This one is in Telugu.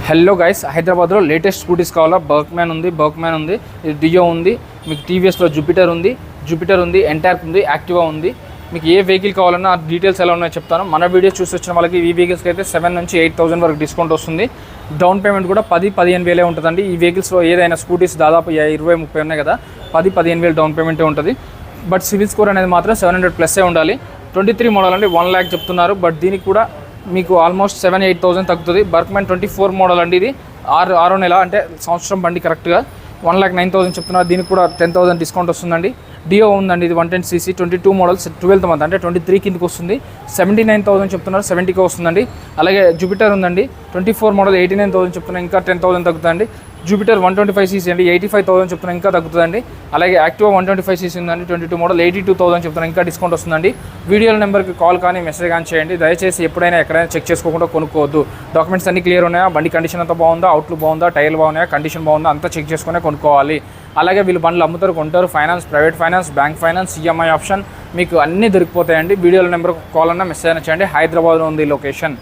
హలో గైస్, హైదరాబాద్లో లేటెస్ట్ స్కూటీస్ కావాలా? బర్క్మ్యాన్ ఉంది, డియో ఉంది, మీకు టీవీఎస్లో జూపిటర్ ఉంది, ఎంటార్క్ ఉంది, యాక్టివా ఉంది. మీకు ఏ వెహికల్ కావాలన్నా ఆ డీటెయిల్స్ ఎలా ఉన్నాయో చెప్తాను. మన వీడియో చూసి వచ్చిన వాళ్ళకి ఈ వెహికల్స్కి అయితే 7 నుంచి 8,000 వరకు డిస్కౌంట్ వస్తుంది. డౌన్ పేమెంట్ కూడా 10-15 వేలే ఉంటుందండి. ఈ వెహికల్స్లో ఏదైనా స్కూటీస్ దాదాపు 20-30 ఉన్నాయి కదా, 10-15 వేలు డౌన్ పేమెంటే ఉంటుంది. బట్ సివిల్ స్కోర్ అనేది మాత్రం 700+ ఉండాలి. 23 మోడల్ అండి, 1 lakh చెప్తున్నారు. బట్ దీనికి కూడా మీకు ఆల్మోస్ట్ 7-8,000 తగ్గుతుంది. బర్క్మ్యాన్ 24 మోడల్ అండి, ఇది 6 నెల అంటే సంవత్సరం బండి కరెక్ట్గా 1,09,000 చెప్తున్నారు. దీనికి కూడా 10,000 డిస్కౌంట్ వస్తుందండి. డియో ఉందండి, ఇది 110cc 22 మోడల్ 12th మంత్ అంటే 23 కిందకి వస్తుంది. 79,000 చెప్తున్నారు, 70కి వస్తుందండి. అలాగే జూపిటర్ ఉందండి, 24 మోడల్ 89,000 చెప్తున్నారు, ఇంకా 10,000 తగ్గుతుందండి. జూపిటర్ 125cc అండి, 85,000 చెప్తున్నారు, ఇంకా తగ్గుతుందండి. అలాగే యాక్టివా 125cc ఉందండి, 22 మోడల్ 82,000 చెప్తున్నారు, ఇంకా డిస్కౌంట్ వస్తుందండి. వీడియో నెంబర్కి కాల్ కానీ మెసేజ్ కానీ చేయండి. దయచేసి ఎప్పుడైనా ఎక్కడైనా చెక్ చేసుకోకుండా కొనుక్కోవద్దు. డాక్యుమెంట్స్ అన్ని క్లియర్ ఉన్నాయా, బండి కండిషన్ అంతా బాగుందా, అవుట్లుక్ బాగుందా, టైర్లు బాగున్నాయా, కండిషన్ బాగుందా, అంతా చెక్ చేసుకునే కొనుక్కోవాలి. అలాగే వీళ్ళు బండ్లు అమ్ముతారు, కొంటారు. Finance, private finance, bank finance, EMI option మీకు అన్నీ దొరికిపోతాయండి. వీడియో నెంబర్కి కాల్ అన్నా మెసేజ్ అయినా చేయండి. హైదరాబాద్లో ఉంది లొకేషన్.